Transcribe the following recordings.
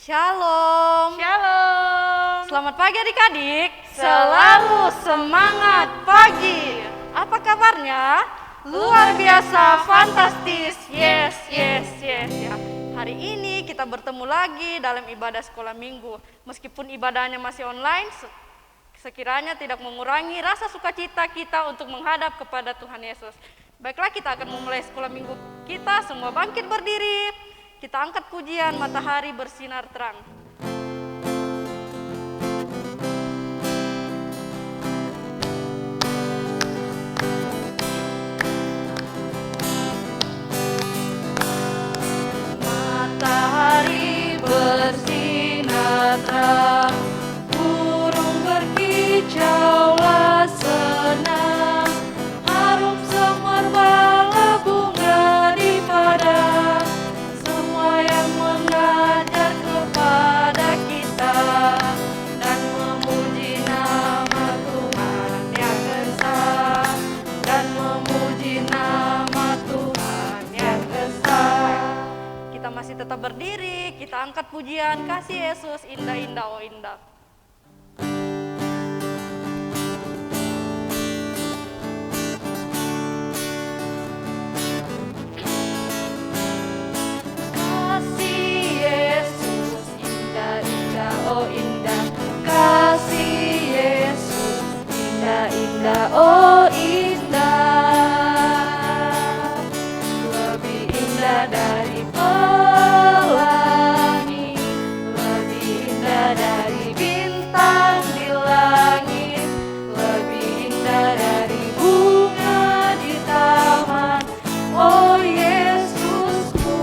Shalom. Shalom. Selamat pagi adik-adik. Selalu semangat pagi. Apa kabarnya? Luar biasa, fantastis. Yes. Ya. Hari ini kita bertemu lagi dalam ibadah sekolah minggu. Meskipun ibadahnya masih online, sekiranya tidak mengurangi rasa sukacita kita untuk menghadap kepada Tuhan Yesus. Baiklah, kita akan memulai sekolah minggu kita. Semua bangkit berdiri. Kita angkat pujian matahari bersinar terang. Matahari bersinar terang, burung berkicaulah senang, harum semerbak bunga di padang, semua yang mengajar kepada kita dan memuji nama Tuhan yang esa, dan memuji nama Tuhan yang esa. Kita masih tetap berdiri, kita angkat pujian kasih Yesus, indah-indah oh indah. Kasih Yesus, indah-indah oh indah. Kasih Yesus, indah-indah oh indah. Lebih indah dari pelangi, lebih indah dari bintang di langit, lebih indah dari bunga di taman. Oh Yesusku.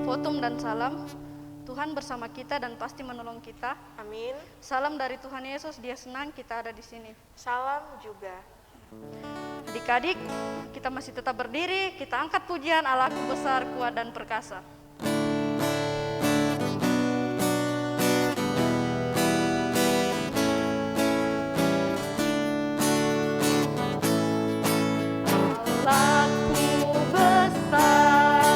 Fotum dan salam. Tuhan bersama kita dan pasti menolong kita. Amin. Salam dari Tuhan Yesus, Dia senang kita ada di sini. Salam juga. Adik-adik, kita masih tetap berdiri, kita angkat pujian Allahku besar, kuat dan perkasa. Allahku besar,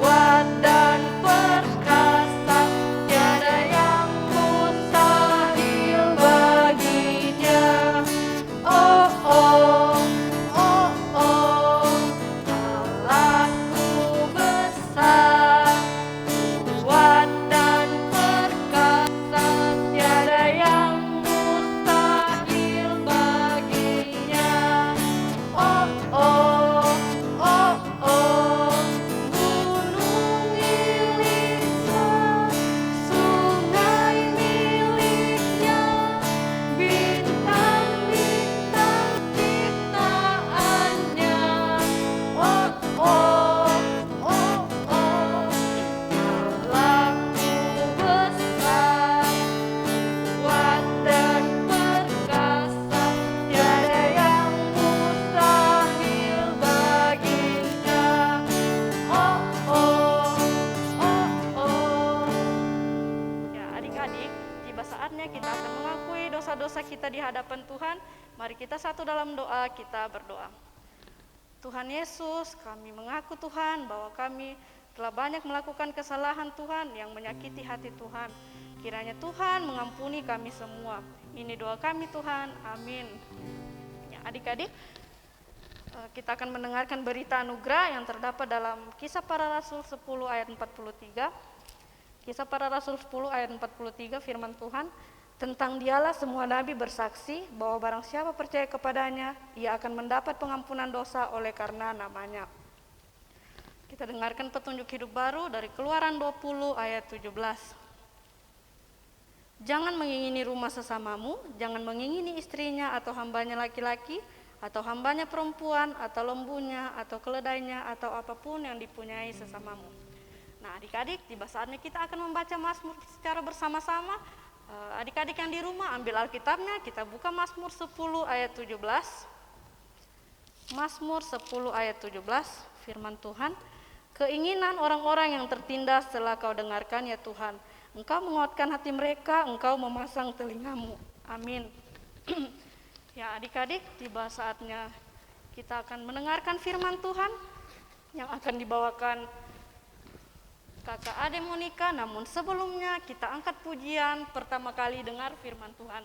kuat dan perkasa, tiada yang mustahil baginya. Oh, oh, oh, oh, Allahku besar, kuat dan perkasa, tiada yang mustahil baginya. Oh, oh, oh, oh, gunung miliknya, sungai miliknya, bintang-bintang ciptaannya. Oh, oh, oh, oh, Allahku besar, kuat dan perkasa, tiada yang mustahil baginya. Oh, oh, oh, oh. Ya, adik-adik, tiba saatnya kita akan mengakui dosa-dosa kita di hadapan Tuhan. Mari kita satu dalam doa, kita berdoa. Tuhan Yesus, kami mengaku Tuhan bahwa kami telah banyak melakukan kesalahan Tuhan yang menyakiti hati Tuhan. Kiranya Tuhan mengampuni kami semua. Ini doa kami Tuhan, amin. Ya, adik-adik, kita akan mendengarkan berita anugerah yang terdapat dalam Kisah Para Rasul 10 ayat 43. Kisah Para Rasul 10 ayat 43, firman Tuhan, tentang Dialah semua nabi bersaksi bahwa barang siapa percaya kepadanya, ia akan mendapat pengampunan dosa oleh karena namanya. Kita dengarkan petunjuk hidup baru dari Keluaran 20 ayat 17. Jangan mengingini rumah sesamamu, jangan mengingini istrinya atau hambanya laki-laki, atau hambanya perempuan, atau lembunya, atau keledainya, atau apapun yang dipunyai sesamamu. Nah, adik-adik, tiba saatnya kita akan membaca Mazmur secara bersama-sama. Adik-adik yang di rumah ambil Alkitabnya, kita buka Mazmur 10 ayat 17. Mazmur 10 ayat 17, firman Tuhan, keinginan orang-orang yang tertindas telah kau dengarkan ya Tuhan. Engkau menguatkan hati mereka, engkau memasang telingamu. Amin. Ya adik-adik, tiba saatnya kita akan mendengarkan firman Tuhan yang akan dibawakan Kakak Ade Monika, namun sebelumnya kita angkat pujian pertama kali dengar firman Tuhan.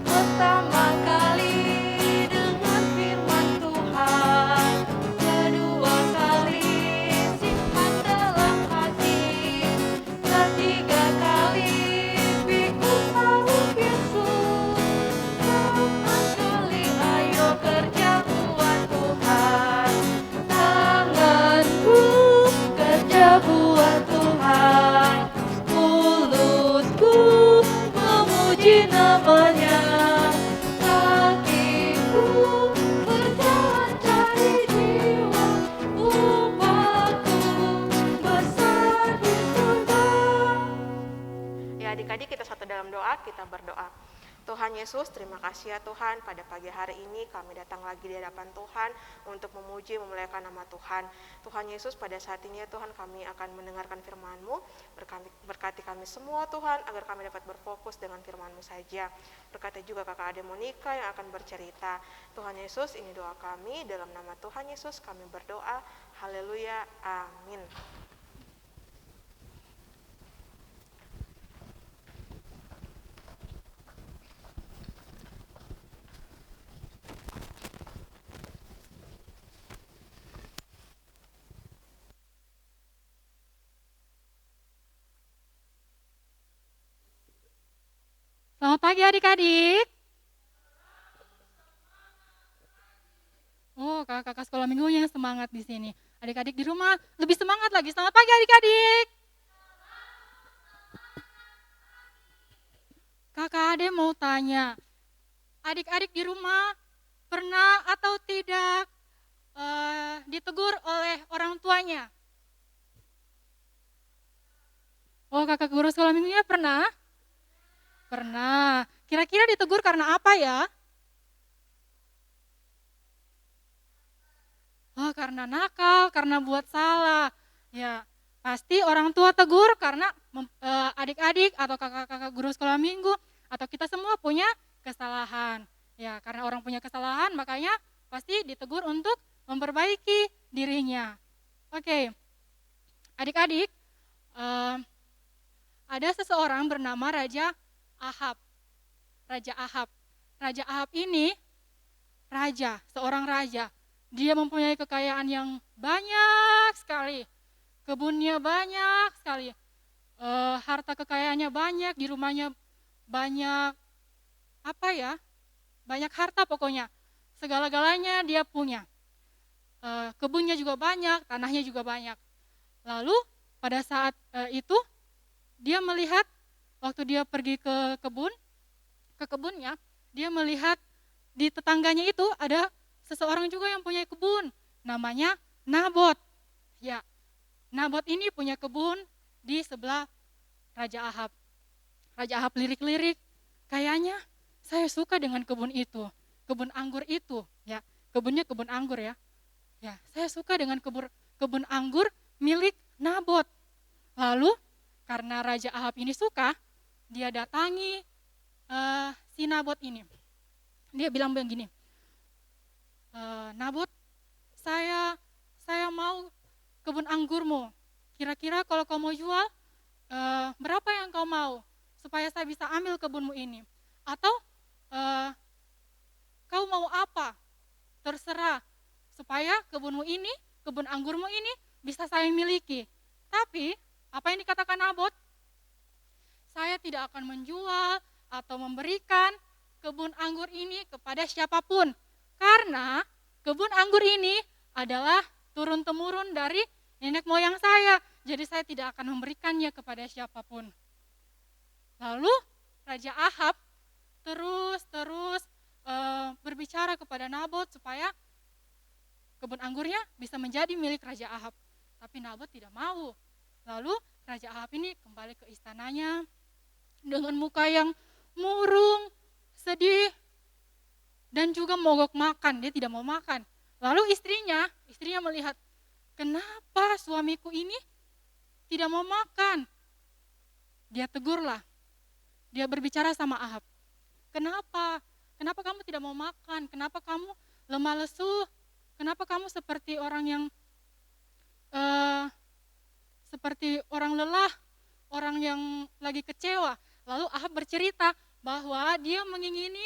Pertama kali dengar firman Tuhan, kedua kali simpan dalam hati, ketiga kali pikul peluk Yesus, keempat kali ayo kerja buat Tuhan, tanganku kerja buat Tuhan, mulutku memuji namanya, kakiku berjalan cari jiwa, upahku besar di surga. Ya adik-adik, kita satu dalam doa, kita berdoa. Tuhan Yesus, terima kasih ya Tuhan, pada pagi hari ini kami datang lagi di hadapan Tuhan untuk memuji, memuliakan nama Tuhan. Tuhan Yesus, pada saat ini ya Tuhan, kami akan mendengarkan firman-Mu. Berkati kami semua Tuhan, agar kami dapat berfokus dengan firman-Mu saja. Berkati juga kakak Ade Monika yang akan bercerita. Tuhan Yesus, ini doa kami, dalam nama Tuhan Yesus kami berdoa. Haleluya, amin. Selamat pagi adik-adik. Oh, kakak-kakak sekolah minggunya semangat di sini. Adik-adik di rumah lebih semangat lagi. Selamat pagi adik-adik. Kakak Ade mau tanya, adik-adik di rumah pernah atau tidak ditegur oleh orang tuanya? Oh, kakak guru sekolah minggunya pernah? Pernah. Kira-kira ditegur karena apa ya? Oh, karena nakal, karena buat salah. Ya, pasti orang tua tegur karena adik-adik atau kakak-kakak guru sekolah minggu atau kita semua punya kesalahan. Ya, karena orang punya kesalahan makanya pasti ditegur untuk memperbaiki dirinya. Oke, adik-adik, ada seseorang bernama Raja Ahab. Raja Ahab. Raja Ahab ini seorang raja. Dia mempunyai kekayaan yang banyak sekali. Kebunnya banyak sekali. Harta kekayaannya banyak, di rumahnya banyak banyak harta pokoknya. Segala-galanya dia punya. Kebunnya juga banyak, tanahnya juga banyak. Lalu pada saat itu dia melihat waktu dia pergi ke kebunnya, dia melihat di tetangganya itu ada seseorang juga yang punya kebun, namanya Nabot. Ya, Nabot ini punya kebun di sebelah Raja Ahab. Raja Ahab lirik-lirik, kayaknya saya suka dengan kebun itu, kebun anggur itu. Ya, kebunnya kebun anggur ya. Ya, saya suka dengan kebun anggur milik Nabot. Lalu karena Raja Ahab ini suka, dia datangi si Nabot ini. Dia bilang begini, Nabot, saya mau kebun anggurmu. Kira-kira kalau kau mau jual, berapa yang kau mau supaya saya bisa ambil kebunmu ini? Atau kau mau apa? Terserah, supaya kebunmu ini, kebun anggurmu ini bisa saya miliki. Tapi apa yang dikatakan Nabot? Saya tidak akan menjual atau memberikan kebun anggur ini kepada siapapun. Karena kebun anggur ini adalah turun-temurun dari nenek moyang saya. Jadi saya tidak akan memberikannya kepada siapapun. Lalu Raja Ahab terus berbicara kepada Nabot supaya kebun anggurnya bisa menjadi milik Raja Ahab. Tapi Nabot tidak mau. Lalu Raja Ahab ini kembali ke istananya dengan muka yang murung, sedih, dan juga mogok makan. Dia tidak mau makan. Lalu istrinya melihat, kenapa suamiku ini tidak mau makan? Dia tegurlah, dia berbicara sama Ahab. Kenapa? Kenapa kamu tidak mau makan? Kenapa kamu lemah lesu? Kenapa kamu seperti orang yang seperti orang lelah, orang yang lagi kecewa? Lalu Ahab bercerita bahwa dia mengingini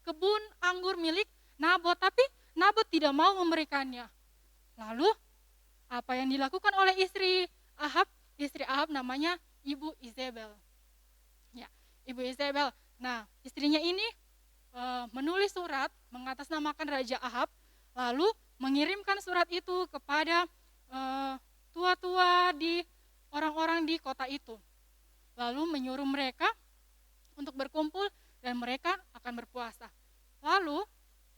kebun anggur milik Nabot, tapi Nabot tidak mau memberikannya. Lalu apa yang dilakukan oleh istri Ahab namanya Ibu Izebel. Ya, Ibu Izebel. Nah, istrinya ini menulis surat mengatasnamakan Raja Ahab, lalu mengirimkan surat itu kepada tua-tua di orang-orang di kota itu. Lalu menyuruh mereka untuk berkumpul dan mereka akan berpuasa. Lalu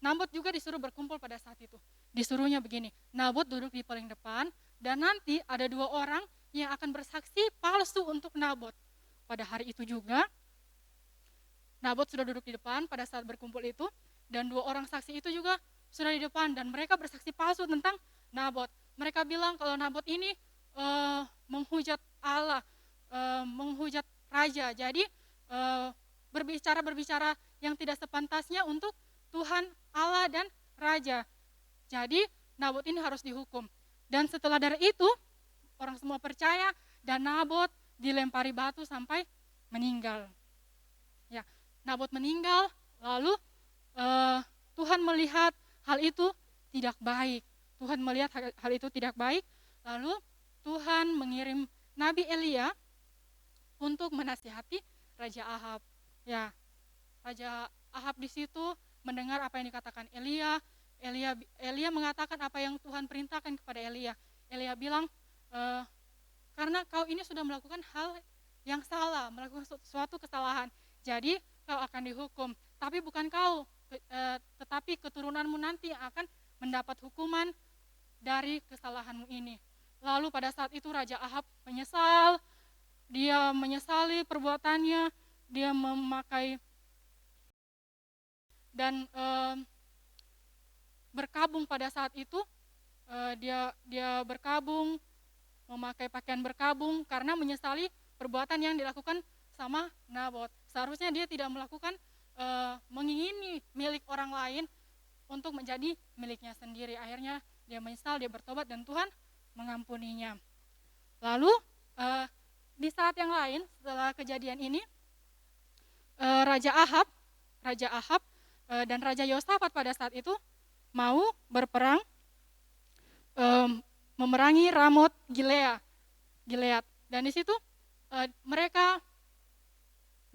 Nabot juga disuruh berkumpul pada saat itu. Disuruhnya begini, Nabot duduk di paling depan dan nanti ada 2 orang yang akan bersaksi palsu untuk Nabot. Pada hari itu juga Nabot sudah duduk di depan pada saat berkumpul itu, dan 2 orang saksi itu juga sudah di depan dan mereka bersaksi palsu tentang Nabot. Mereka bilang kalau Nabot ini menghujat Allah, menghujat raja. Jadi berbicara yang tidak sepantasnya untuk Tuhan, Allah, dan raja. Jadi Nabot ini harus dihukum. Dan setelah dari itu orang semua percaya dan Nabot dilempari batu sampai meninggal. Ya, Nabot meninggal, lalu Tuhan melihat hal itu tidak baik. Tuhan melihat hal itu tidak baik, lalu Tuhan mengirim Nabi Elia untuk menasihati Raja Ahab. Ya, Raja Ahab di situ mendengar apa yang dikatakan Elia. Elia mengatakan apa yang Tuhan perintahkan kepada Elia. Elia bilang, karena kau ini sudah melakukan hal yang salah, melakukan suatu kesalahan, jadi kau akan dihukum. Tapi bukan kau, tetapi keturunanmu nanti yang akan mendapat hukuman dari kesalahanmu ini. Lalu pada saat itu Raja Ahab menyesal, dia menyesali perbuatannya, dia memakai dan berkabung pada saat itu. Dia berkabung, memakai pakaian berkabung karena menyesali perbuatan yang dilakukan sama Nabot. Seharusnya dia tidak melakukan mengingini milik orang lain untuk menjadi miliknya sendiri. Akhirnya dia menyesal, dia bertobat dan Tuhan mengampuninya. Lalu di saat yang lain setelah kejadian ini, Raja Ahab dan Raja Yosafat pada saat itu mau berperang memerangi Ramot Gilead. Dan di situ mereka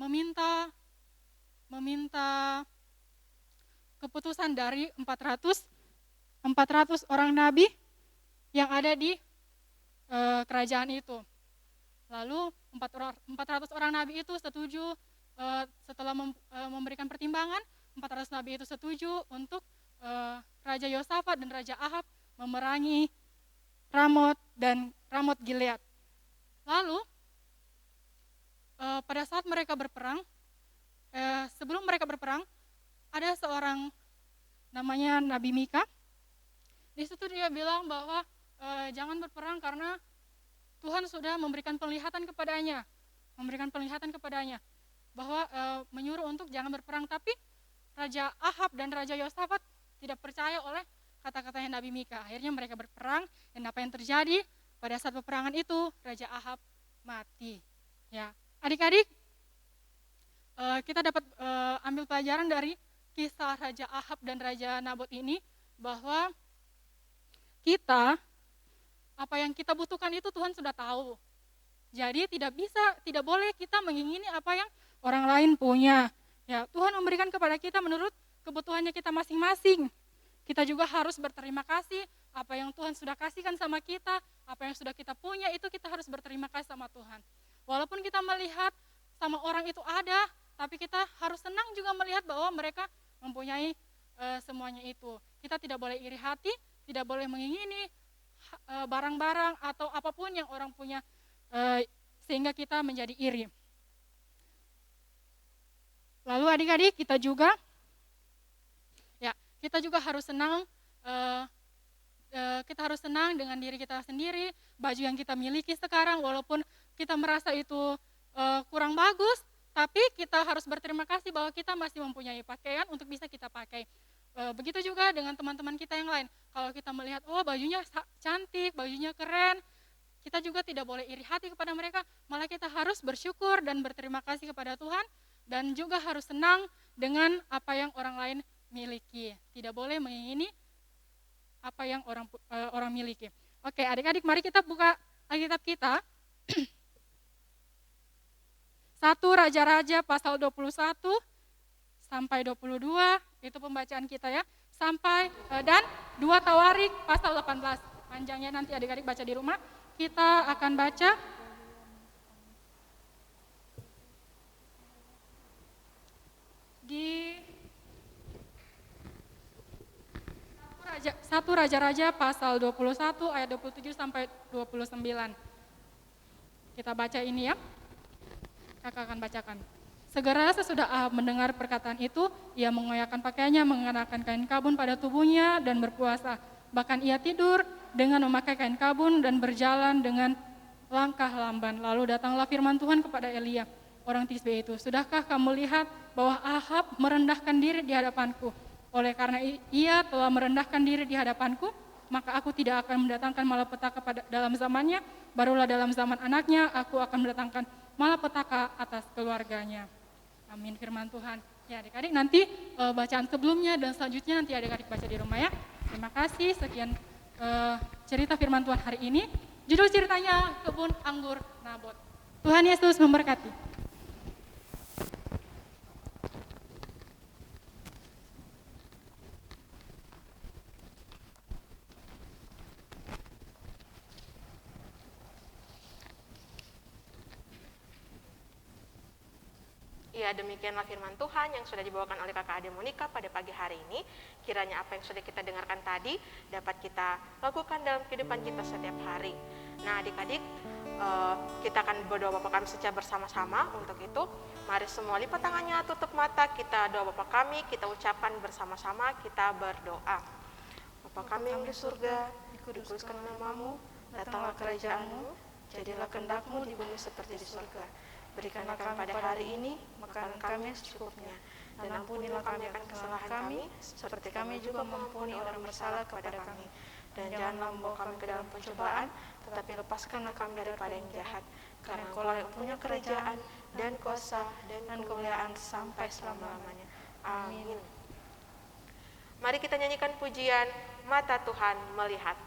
meminta keputusan dari 400 orang nabi yang ada di kerajaan itu. Lalu 400 orang nabi itu setuju, setelah memberikan pertimbangan, 400 nabi itu setuju untuk Raja Yosafat dan Raja Ahab memerangi Ramot dan Ramot Gilead. Lalu pada saat mereka berperang, sebelum mereka berperang, ada seorang namanya Nabi Mika. Di situ dia bilang bahwa jangan berperang karena Tuhan sudah memberikan penglihatan kepadanya, bahwa menyuruh untuk jangan berperang. Tapi Raja Ahab dan Raja Yosafat tidak percaya oleh kata-katanya Nabi Mika. Akhirnya mereka berperang, dan apa yang terjadi pada saat peperangan itu, Raja Ahab mati. Ya, adik-adik, kita dapat ambil pelajaran dari kisah Raja Ahab dan Raja Nabot ini, bahwa apa yang kita butuhkan itu Tuhan sudah tahu. Jadi tidak boleh kita mengingini apa yang orang lain punya. Ya, Tuhan memberikan kepada kita menurut kebutuhannya kita masing-masing. Kita juga harus berterima kasih apa yang Tuhan sudah kasihkan sama kita, apa yang sudah kita punya itu kita harus berterima kasih sama Tuhan. Walaupun kita melihat sama orang itu ada, tapi kita harus senang juga melihat bahwa mereka mempunyai semuanya itu. Kita tidak boleh iri hati, tidak boleh mengingini barang-barang atau apapun yang orang punya sehingga kita menjadi iri. Lalu adik-adik, kita juga harus senang, kita harus senang dengan diri kita sendiri, baju yang kita miliki sekarang, walaupun kita merasa itu kurang bagus, tapi kita harus berterima kasih bahwa kita masih mempunyai pakaian untuk bisa kita pakai. Begitu juga dengan teman-teman kita yang lain. Kalau kita melihat, oh bajunya cantik, bajunya keren, kita juga tidak boleh iri hati kepada mereka, malah kita harus bersyukur dan berterima kasih kepada Tuhan, dan juga harus senang dengan apa yang orang lain miliki. Tidak boleh mengingini apa yang orang miliki. Oke, adik-adik, mari kita buka Alkitab kita. 1 Raja-Raja pasal 21 sampai 22, itu pembacaan kita ya. Sampai dan 2 Tawarik pasal 18. Panjangnya nanti adik-adik baca di rumah. Kita akan baca di 1 Raja-Raja pasal 21 ayat 27 sampai 29. Kita baca ini ya. Kakak akan bacakan. Segera sesudah Ahab mendengar perkataan itu, ia mengoyakkan pakaiannya, mengenakan kain kabun pada tubuhnya dan berpuasa. Bahkan ia tidur dengan memakai kain kabun dan berjalan dengan langkah lamban. Lalu datanglah firman Tuhan kepada Elia, orang Tisbe itu. Sudahkah kamu lihat bahwa Ahab merendahkan diri di hadapanku? Oleh karena ia telah merendahkan diri di hadapanku, maka aku tidak akan mendatangkan malapetaka dalam zamannya, barulah dalam zaman anaknya aku akan mendatangkan malapetaka atas keluarganya. Amin, firman Tuhan. Ya adik-adik, nanti bacaan sebelumnya dan selanjutnya nanti adik-adik baca di rumah ya. Terima kasih, sekian cerita firman Tuhan hari ini. Judul ceritanya Kebun Anggur Nabot. Tuhan Yesus memberkati. Ya, demikianlah firman Tuhan yang sudah dibawakan oleh Kakak Ade Monika pada pagi hari ini. Kiranya apa yang sudah kita dengarkan tadi dapat kita lakukan dalam kehidupan kita setiap hari. Nah adik-adik, kita akan berdoa Bapa kami secara bersama-sama. Untuk itu, mari semua lipat tangannya, tutup mata, kita doa Bapa kami, kita ucapkan bersama-sama, kita berdoa. Bapa kami yang di surga, dikuduskan namamu, datanglah kerajaanmu, jadilah kehendak-Mu di bumi seperti di surga. Berikanlah kami pada hari ini makanan kami secukupnya, dan ampunilah kami akan kesalahan kami, seperti kami juga mengampuni orang bersalah kepada kami. Dan janganlah membawa kami ke dalam pencobaan, tetapi lepaskanlah kami daripada yang jahat. Karena Engkau yang punya kerajaan dan kuasa dan kemuliaan sampai selama-lamanya. Amin. Mari kita nyanyikan pujian Mata Tuhan Melihat.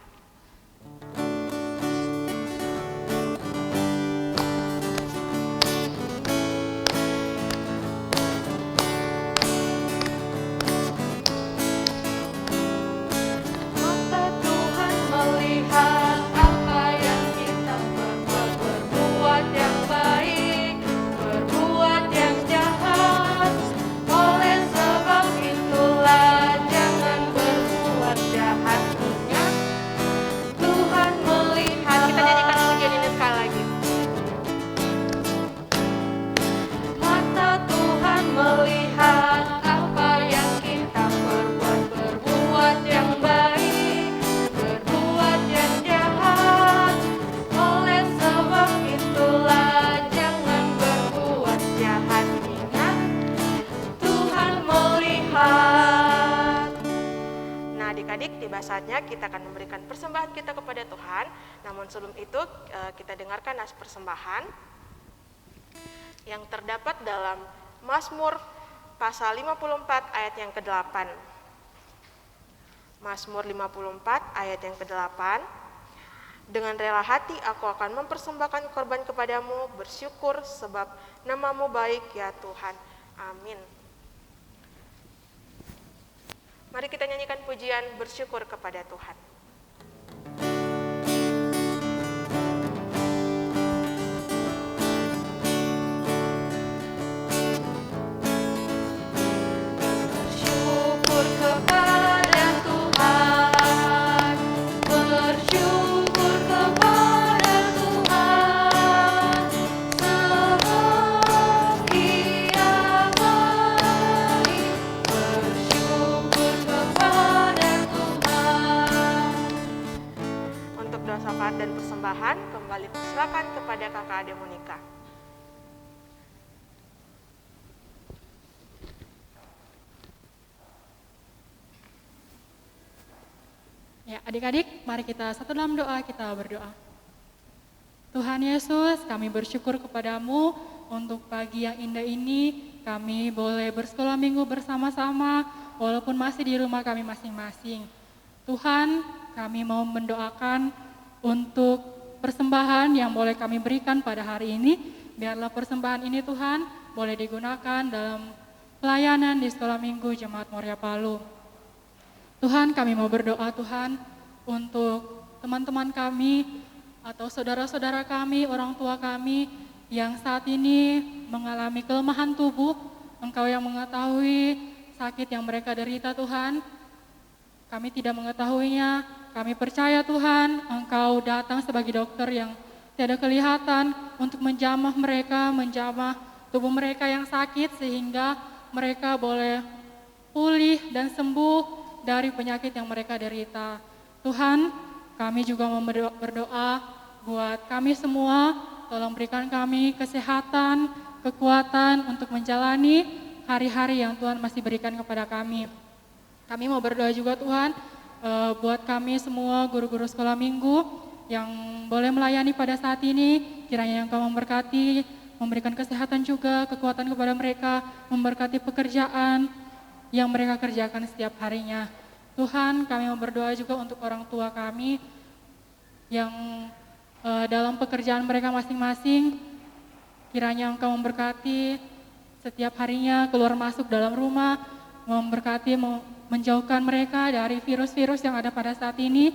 Tiba saatnya kita akan memberikan persembahan kita kepada Tuhan. Namun sebelum itu kita dengarkan nas persembahan yang terdapat dalam Mazmur pasal 54 ayat yang ke-8. Mazmur 54 ayat yang ke-8. Dengan rela hati aku akan mempersembahkan korban kepadamu, bersyukur sebab namamu baik ya Tuhan. Amin. Mari kita nyanyikan pujian bersyukur kepada Tuhan. Bersyukur kepada Tuhan, bersyukur kepada Tuhan, sebab Ia baik. Bersyukur kepada Tuhan. Untuk doa syafaat dan persembahan kembali persilakan kepada Kakak Ade Monika. Adik-adik, mari kita satu dalam doa, kita berdoa. Tuhan Yesus, kami bersyukur kepadamu untuk pagi yang indah ini. Kami boleh bersekolah minggu bersama-sama, walaupun masih di rumah kami masing-masing. Tuhan, kami mau mendoakan untuk persembahan yang boleh kami berikan pada hari ini. Biarlah persembahan ini Tuhan boleh digunakan dalam pelayanan di sekolah minggu Jemaat Moria Palu. Tuhan, kami mau berdoa Tuhan untuk teman-teman kami atau saudara-saudara kami, orang tua kami yang saat ini mengalami kelemahan tubuh. Engkau yang mengetahui sakit yang mereka derita Tuhan. Kami tidak mengetahuinya, kami percaya Tuhan, Engkau datang sebagai dokter yang tiada kelihatan untuk menjamah mereka, menjamah tubuh mereka yang sakit sehingga mereka boleh pulih dan sembuh dari penyakit yang mereka derita. Tuhan, kami juga mau berdoa buat kami semua, tolong berikan kami kesehatan, kekuatan untuk menjalani hari-hari yang Tuhan masih berikan kepada kami. Kami mau berdoa juga Tuhan, buat kami semua guru-guru sekolah minggu yang boleh melayani pada saat ini, kiranya Engkau memberkati, memberikan kesehatan juga, kekuatan kepada mereka, memberkati pekerjaan yang mereka kerjakan setiap harinya. Tuhan, kami mau berdoa juga untuk orang tua kami yang dalam pekerjaan mereka masing-masing, kiranya Engkau memberkati setiap harinya keluar masuk dalam rumah, memberkati, menjauhkan mereka dari virus-virus yang ada pada saat ini,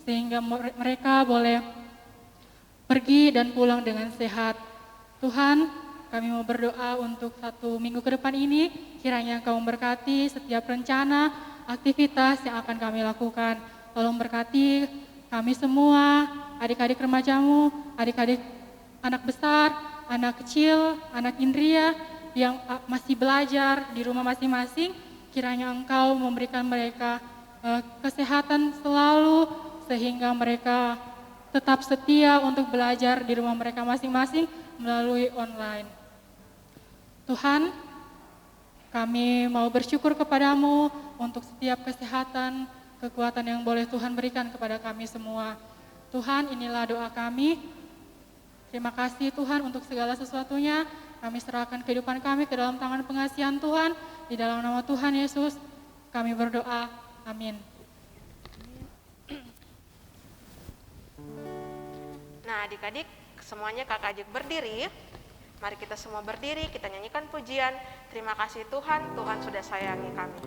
sehingga mereka boleh pergi dan pulang dengan sehat. Tuhan, kami mau berdoa untuk 1 minggu ke depan ini, kiranya Engkau memberkati setiap rencana, aktivitas yang akan kami lakukan. Tolong berkati kami semua, adik-adik remajamu, adik-adik anak besar, anak kecil, anak indria yang masih belajar di rumah masing-masing. Kiranya Engkau memberikan mereka kesehatan selalu sehingga mereka tetap setia untuk belajar di rumah mereka masing-masing melalui online. Tuhan, kami mau bersyukur kepadamu untuk setiap kesehatan, kekuatan yang boleh Tuhan berikan kepada kami semua. Tuhan, inilah doa kami. Terima kasih Tuhan untuk segala sesuatunya. Kami serahkan kehidupan kami ke dalam tangan pengasihan Tuhan. Di dalam nama Tuhan Yesus, kami berdoa. Amin. Nah adik-adik, semuanya kakak ajak berdiri. Mari kita semua berdiri, kita nyanyikan pujian. Terima kasih Tuhan, Tuhan sudah sayangi kami.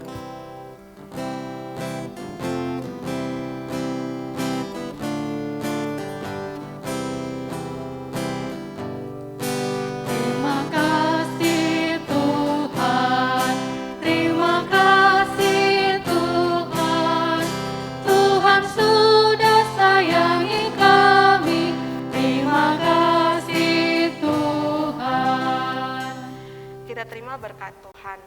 Terima berkat Tuhan.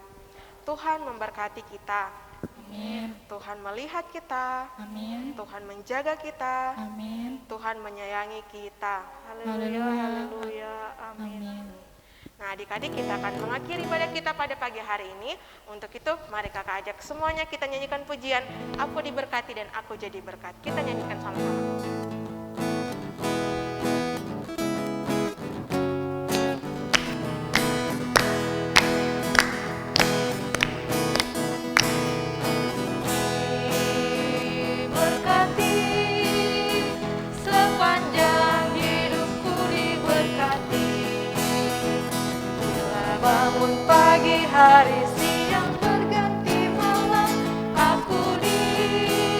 Tuhan memberkati kita. Amin. Tuhan melihat kita. Amin. Tuhan menjaga kita. Amin. Tuhan menyayangi kita. Haleluya, haleluya, amin. Nah adik-adik, kita akan mengakhiri ibadah kita pada pagi hari ini. Untuk itu mari kakak ajak semuanya kita nyanyikan pujian Aku Diberkati dan Aku Jadi Berkat. Kita nyanyikan sama-sama. Bangun pagi hari siang berganti malam, aku diberkati,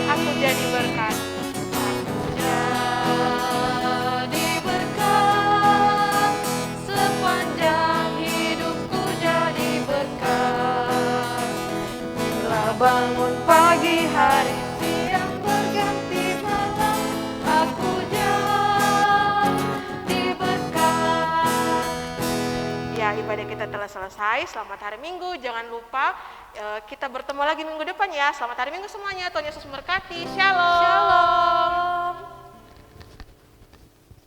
aku jadi berkat. Aku jadi berkat, sepanjang hidupku jadi berkat. Bila bangun pagi hari siang berganti malam, aku ibadah kita telah selesai. Selamat hari Minggu. Jangan lupa kita bertemu lagi minggu depan ya. Selamat hari Minggu semuanya. Tuhan Yesus memberkati. Shalom. Shalom.